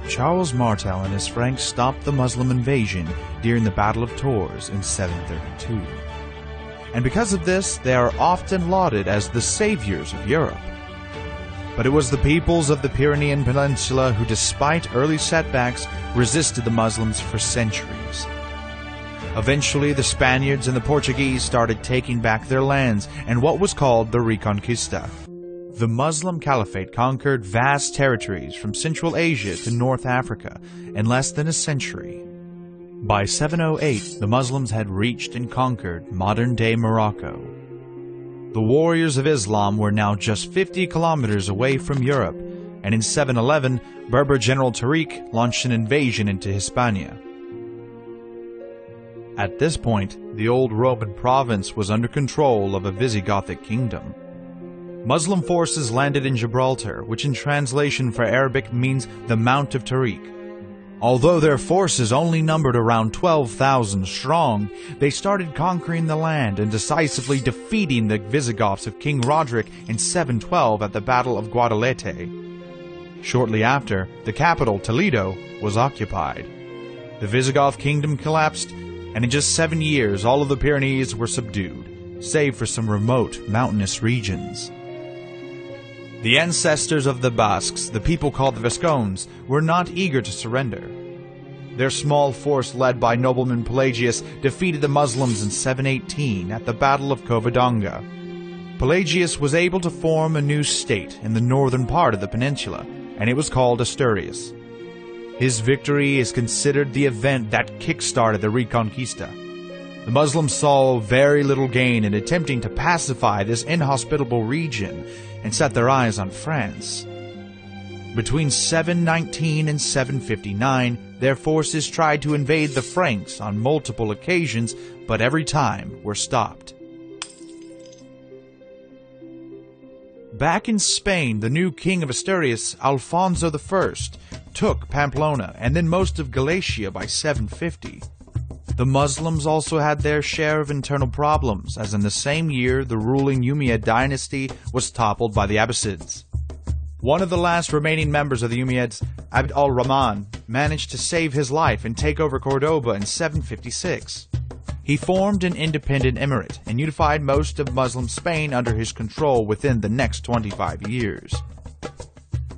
Charles Martel and his Franks stopped the Muslim invasion during the Battle of Tours in 732. And because of this, they are often lauded as the saviors of Europe. But it was the peoples of the Pyrenean Peninsula who, despite early setbacks, resisted the Muslims for centuries. Eventually, the Spaniards and the Portuguese started taking back their lands and what was called the Reconquista. The Muslim Caliphate conquered vast territories from Central Asia to North Africa in less than a century. By 708, the Muslims had reached and conquered modern-day Morocco. The warriors of Islam were now just 50 kilometers away from Europe, and in 711, Berber General Tariq launched an invasion into Hispania. At this point, the old Roman province was under control of a Visigothic kingdom. Muslim forces landed in Gibraltar, which in translation for Arabic means the Mount of Tariq. Although their forces only numbered around 12,000 strong, they started conquering the land and decisively defeating the Visigoths of King Roderick in 712 at the Battle of Guadalete. Shortly after, the capital, Toledo, was occupied. The Visigoth kingdom collapsed, and in just 7 years all of the Pyrenees were subdued, save for some remote mountainous regions. The ancestors of the Basques, the people called the Vascons, were not eager to surrender. Their small force led by nobleman Pelagius defeated the Muslims in 718 at the Battle of Covadonga. Pelagius was able to form a new state in the northern part of the peninsula, and it was called Asturias. His victory is considered the event that kick-started the Reconquista. The Muslims saw very little gain in attempting to pacify this inhospitable region and set their eyes on France. Between 719 and 759, their forces tried to invade the Franks on multiple occasions, but every time were stopped. Back in Spain, the new king of Asturias, Alfonso I, took Pamplona and then most of Galicia by 750. The Muslims also had their share of internal problems, as in the same year the ruling Umayyad dynasty was toppled by the Abbasids. One of the last remaining members of the Umayyads, Abd al-Rahman, managed to save his life and take over Cordoba in 756. He formed an independent emirate and unified most of Muslim Spain under his control within the next 25 years.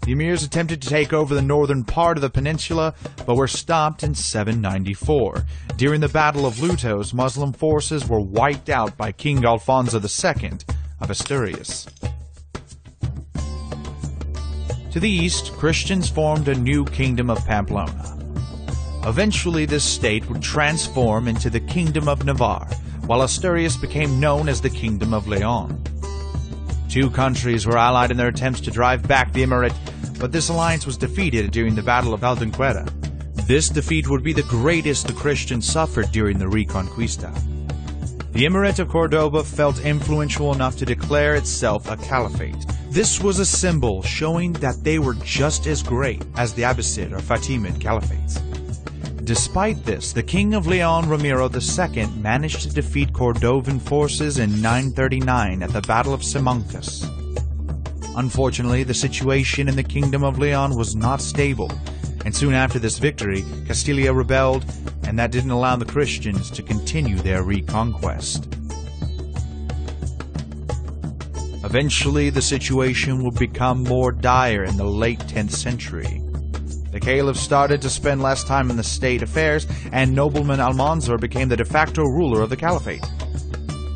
The emirs attempted to take over the northern part of the peninsula, but were stopped in 794. During the Battle of Lutos, Muslim forces were wiped out by King Alfonso II of Asturias. To the east, Christians formed a new kingdom of Pamplona. Eventually, this state would transform into the Kingdom of Navarre, while Asturias became known as the Kingdom of Leon. Two countries were allied in their attempts to drive back the emirate, but this alliance was defeated during the Battle of Valdenquera. This defeat would be the greatest the Christians suffered during the Reconquista. The emirate of Cordoba felt influential enough to declare itself a caliphate. This was a symbol showing that they were just as great as the Abbasid or Fatimid caliphates. Despite this, the king of Leon, Ramiro II, managed to defeat Cordovan forces in 939 at the Battle of Simancas. Unfortunately, the situation in the Kingdom of Leon was not stable, and soon after this victory, Castilla rebelled, and that didn't allow the Christians to continue their reconquest. Eventually, the situation would become more dire in the late 10th century. The caliph started to spend less time in the state affairs, and nobleman Almanzor became the de facto ruler of the caliphate.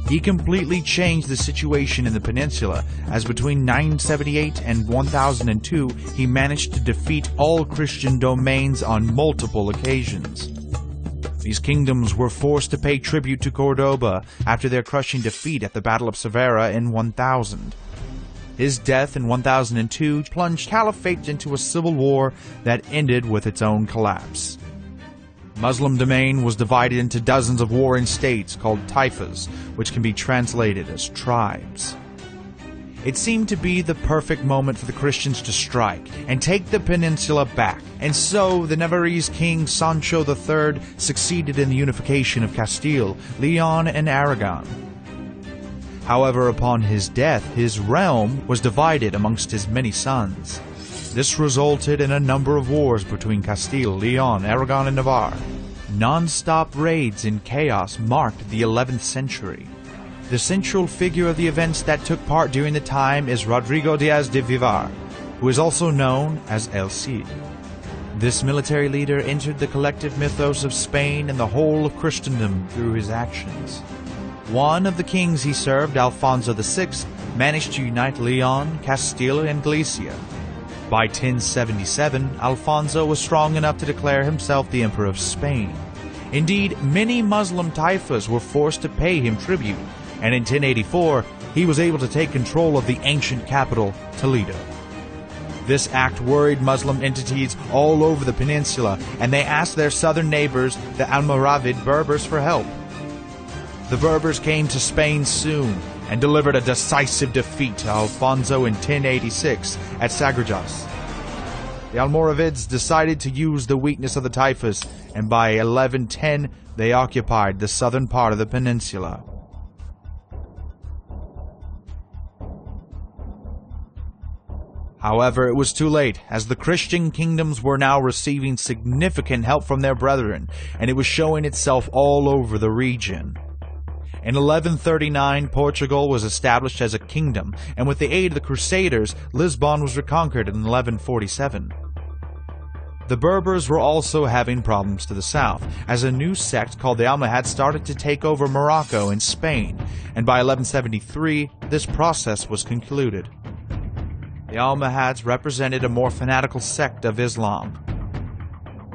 He completely changed the situation in the peninsula, as between 978 and 1002 he managed to defeat all Christian domains on multiple occasions. These kingdoms were forced to pay tribute to Cordoba after their crushing defeat at the Battle of Severa in 1000. His death in 1002 plunged caliphate into a civil war that ended with its own collapse. Muslim domain was divided into dozens of warring states called taifas, which can be translated as tribes. It seemed to be the perfect moment for the Christians to strike and take the peninsula back, and so the Navarrese king Sancho III succeeded in the unification of Castile, Leon, and Aragon. However, upon his death, his realm was divided amongst his many sons. This resulted in a number of wars between Castile, Leon, Aragon, and Navarre. Non-stop raids and chaos marked the 11th century. The central figure of the events that took part during the time is Rodrigo Diaz de Vivar, who is also known as El Cid. This military leader entered the collective mythos of Spain and the whole of Christendom through his actions. One of the kings he served, Alfonso VI, managed to unite Leon, Castile, and Galicia. By 1077, Alfonso was strong enough to declare himself the Emperor of Spain. Indeed, many Muslim taifas were forced to pay him tribute, and in 1084, he was able to take control of the ancient capital, Toledo. This act worried Muslim entities all over the peninsula, and they asked their southern neighbors, the Almoravid Berbers, for help. The Berbers came to Spain soon and delivered a decisive defeat to Alfonso in 1086 at Sagrajas. The Almoravids decided to use the weakness of the taifas, and by 1110 they occupied the southern part of the peninsula. However, it was too late, as the Christian kingdoms were now receiving significant help from their brethren, and it was showing itself all over the region. In 1139, Portugal was established as a kingdom, and with the aid of the Crusaders, Lisbon was reconquered in 1147. The Berbers were also having problems to the south, as a new sect called the Almohads started to take over Morocco and Spain, and by 1173, this process was concluded. The Almohads represented a more fanatical sect of Islam.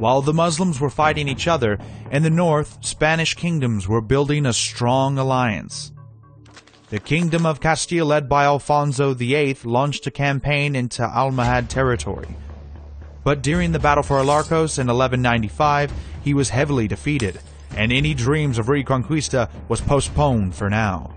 While the Muslims were fighting each other, in the north, Spanish kingdoms were building a strong alliance. The Kingdom of Castile, led by Alfonso VIII, launched a campaign into Almohad territory. But during the Battle for Alarcos in 1195, he was heavily defeated, and any dreams of Reconquista was postponed for now.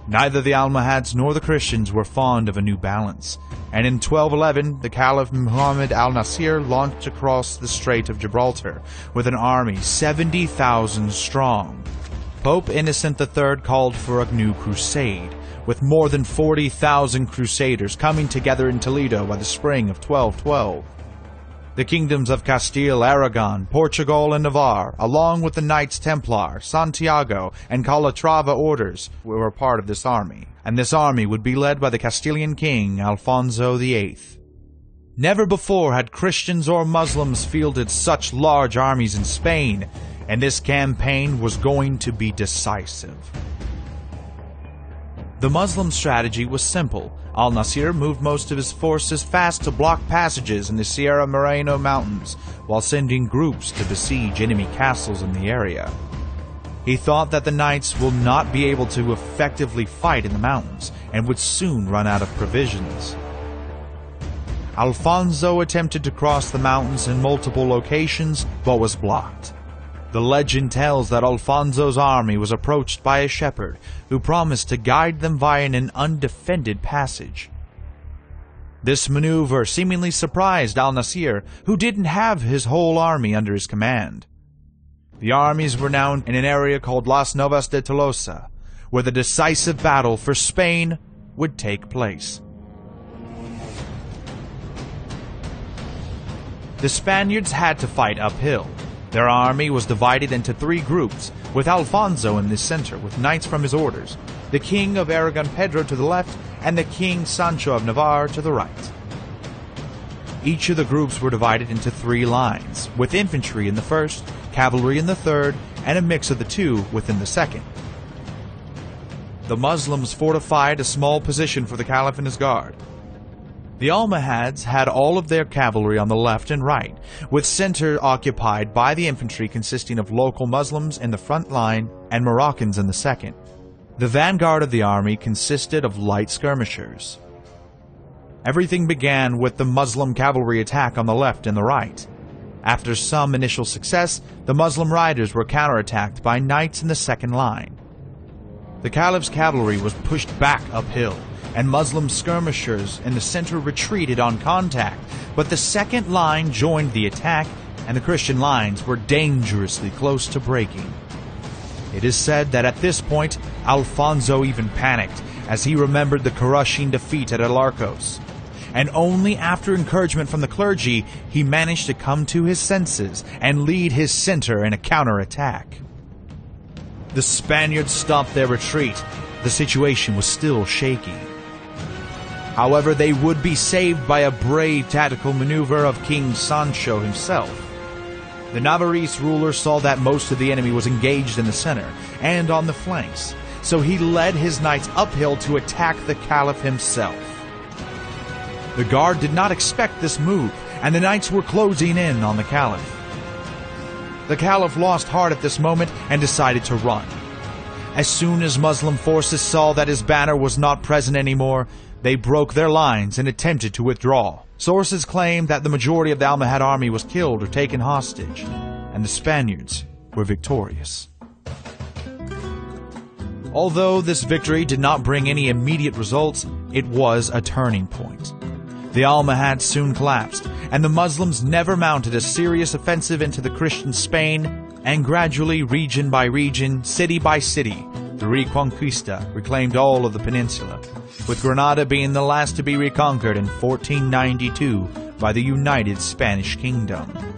Neither the Almohads nor the Christians were fond of a new balance, and in 1211 the Caliph Muhammad al-Nasir launched across the Strait of Gibraltar with an army 70,000 strong. Pope Innocent III called for a new crusade, with more than 40,000 crusaders coming together in Toledo by the spring of 1212. The kingdoms of Castile, Aragon, Portugal, and Navarre, along with the Knights Templar, Santiago, and Calatrava orders, were a part of this army, and this army would be led by the Castilian king, Alfonso VIII. Never before had Christians or Muslims fielded such large armies in Spain, and this campaign was going to be decisive. The Muslim strategy was simple. Al-Nasir moved most of his forces fast to block passages in the Sierra Moreno Mountains, while sending groups to besiege enemy castles in the area. He thought that the knights will not be able to effectively fight in the mountains, and would soon run out of provisions. Alfonso attempted to cross the mountains in multiple locations, but was blocked. The legend tells that Alfonso's army was approached by a shepherd who promised to guide them via an undefended passage. This maneuver seemingly surprised al-Nasir, who didn't have his whole army under his command. The armies were now in an area called Las Navas de Tolosa, where the decisive battle for Spain would take place. The Spaniards had to fight uphill. Their army was divided into three groups, with Alfonso in the center with knights from his orders, the King of Aragon Pedro to the left, and the King Sancho of Navarre to the right. Each of the groups were divided into three lines, with infantry in the first, cavalry in the third, and a mix of the two within the second. The Muslims fortified a small position for the Caliph and his guard. The Almohads had all of their cavalry on the left and right, with center occupied by the infantry consisting of local Muslims in the front line and Moroccans in the second. The vanguard of the army consisted of light skirmishers. Everything began with the Muslim cavalry attack on the left and the right. After some initial success, the Muslim riders were counterattacked by knights in the second line. The Caliph's cavalry was pushed back uphill, and Muslim skirmishers in the center retreated on contact, but the second line joined the attack, and the Christian lines were dangerously close to breaking. It is said that at this point, Alfonso even panicked, as he remembered the crushing defeat at Alarcos. and only after encouragement from the clergy he managed to come to his senses and lead his center in a counterattack. The Spaniards stopped their retreat. The situation was still shaky. However, they would be saved by a brave tactical maneuver of King Sancho himself. The Navarrese ruler saw that most of the enemy was engaged in the center and on the flanks, so he led his knights uphill to attack the Caliph himself. The guard did not expect this move, and the knights were closing in on the Caliph. The Caliph lost heart at this moment and decided to run. As soon as Muslim forces saw that his banner was not present anymore, they broke their lines and attempted to withdraw. Sources claim that the majority of the Almohad army was killed or taken hostage, and the Spaniards were victorious. Although this victory did not bring any immediate results, it was a turning point. The Almohads soon collapsed, and the Muslims never mounted a serious offensive into the Christian Spain, and gradually, region by region, city by city, the Reconquista reclaimed all of the peninsula, with Granada being the last to be reconquered in 1492 by the United Spanish Kingdom.